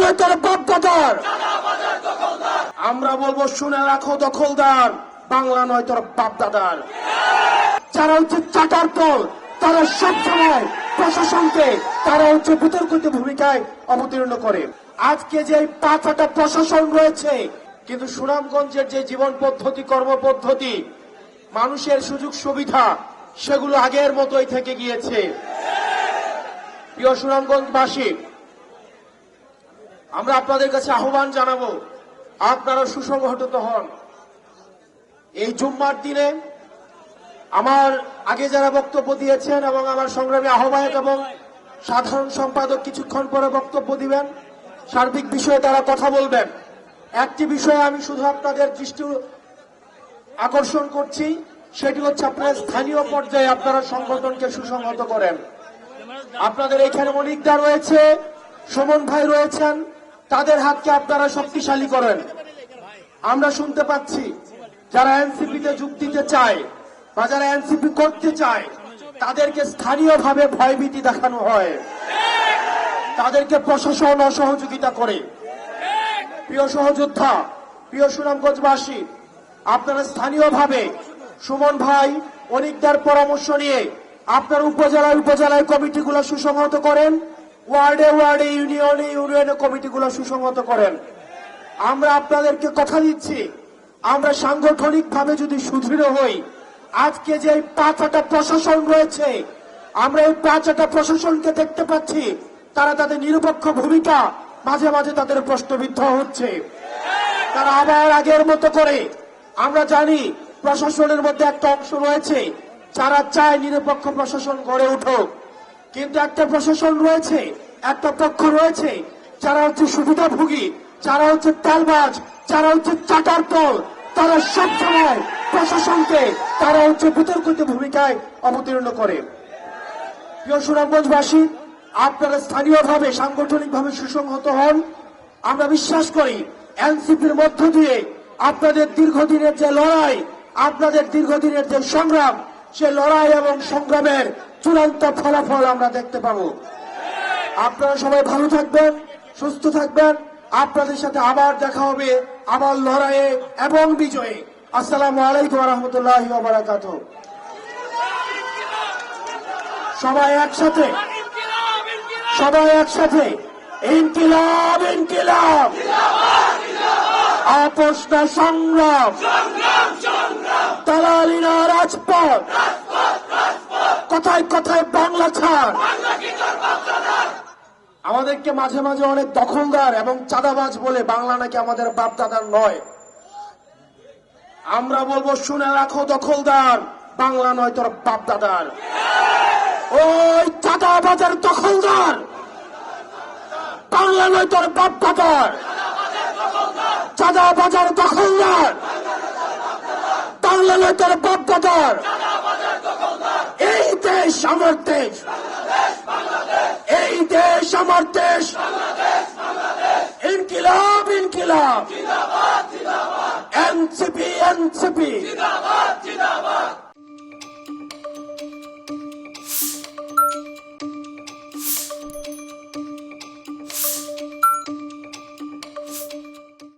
নয় তোর বাপ দাদার। আমরা বলবো শুনে রাখো দখলদার, বাংলা নয় তোর বাপ দাদার। যারা হচ্ছে চাটার দল, তারা সবসময় প্রশাসনকে তারা হচ্ছে বিতর্কিত ভূমিকায় অবতীর্ণ করে। আজকে যে 5টা প্রশাসন রয়েছে, কিন্তু সুনামগঞ্জের যে জীবন পদ্ধতি, কর্মপদ্ধতি, মানুষের সুযোগ সুবিধা, সেগুলো আগের মতোই থেকে গিয়েছে। প্রিয় সুনামগঞ্জবাসী, আমরা আপনাদের কাছে আহ্বান জানাবো, আপনারা সুসংগঠিত হন। এই জুম্মার দিনে আমার আগে যারা বক্তব্য দিয়েছেন এবং আমার সংগ্রামী আহ্বায়ক এবং সাধারণ সম্পাদক কিছুক্ষণ পরে বক্তব্য দিবেন, সার্বিক বিষয়ে তারা কথা বলবেন। একটি বিষয়ে আমি শুধু আপনাদের দৃষ্টি আকর্ষণ করছি, সেটি হচ্ছে আপনারা স্থানীয় পর্যায়ে আপনারা সংগঠনকে সুসংহত করেন। আপনাদের এখানে মনিকদা রয়েছে, সুমন ভাই রয়েছেন, তাদের হাতকে আপনারা শক্তিশালী করেন। আমরা শুনতে পাচ্ছি যারা এনসিপিতে যোগ দিতে চায় বা যারা এনসিপি করতে চায়, তাদেরকে স্থানীয়ভাবে ভয়ভীতি দেখানো হয়, তাদেরকে প্রশাসন অসহযোগিতা করে। প্রিয় সহযোদ্ধা, প্রিয় সুনামগঞ্জবাসী, আপনারা স্থানীয়ভাবে সুমন ভাই অনিকদার পরামর্শ নিয়ে আপনার উপজেলায় কমিটিগুলো সুসংহত করেন, ওয়ার্ডে ওয়ার্ডে ইউনিয়নে কমিটিগুলো সুসংহত করেন। আমরা আপনাদেরকে কথা দিচ্ছি, আমরা সাংগঠনিকভাবে যদি সুদৃঢ় হই, আজকে যে 5টা প্রশাসন রয়েছে, আমরা এই 5টা প্রশাসনকে দেখতে পাচ্ছি তারা তাদের নিরপেক্ষ ভূমিকা মাঝে মাঝে তাদের প্রশ্নবিদ্ধ হচ্ছে। তারা আবার আগের মতো করে, আমরা জানি প্রশাসনের মধ্যে একটা অংশ রয়েছে যারা চায় নিরপেক্ষ প্রশাসন গড়ে উঠুক, কিন্তু একটা প্রশাসন রয়েছে, একটা পক্ষ রয়েছে যারা হচ্ছে সুবিধাভোগী, যারা হচ্ছে তেলবাজ, যারা হচ্ছে চাটার দল, তারা সবসময় প্রশাসনকে তারা হচ্ছে বিতর্কিত ভূমিকায় অবতীর্ণ করে। প্রিয় সুনামগঞ্জবাসী, আপনারা স্থানীয়ভাবে সাংগঠনিকভাবে সুসংহত হন। আমরা বিশ্বাস করি এনসিপির মধ্য দিয়ে আপনাদের দীর্ঘদিনের যে লড়াই, আপনাদের দীর্ঘদিনের যে সংগ্রাম, সে লড়াই এবং সংগ্রামের চূড়ান্ত ফলাফল আমরা দেখতে পাবো। আপনারা সবাই ভালো থাকবেন, সুস্থ থাকবেন। আপনাদের সাথে আবার দেখা হবে, আবার লড়াইয়ে এবং বিজয়ে। আসসালামু আলাইকুম ওয়া রাহমাতুল্লাহি ওয়া বারাকাতুহু। সবাই একসাথে, সবাই একসাথে, ইনকিলাব ইনকিলাব, আপোষ না সংগ্রাম, দালালি না রাজপথ, কথায় কথায় বাংলা ছাড়। আমাদেরকে মাঝে মাঝে অনেক দখলদার এবং চাঁদাবাজ বলে, বাংলা নাকি আমাদের বাপ দাদার নয়। আমরা বলবো শুনে রাখো দখলদার, বাংলা নয় তোর বাপ দাদার। ওই চাঁদাবাজের দখলদার, বাংলা নয় তোর বাপ দাদার। চাঁদাবাজার দখলদার, বাংলা নয় তোর বাপ দাদার। এই দেশ আমার দেশ, এই দেশ আমার দেশ। ইনকিলাব ইনকিলাব, এনসিপি এনসিপি।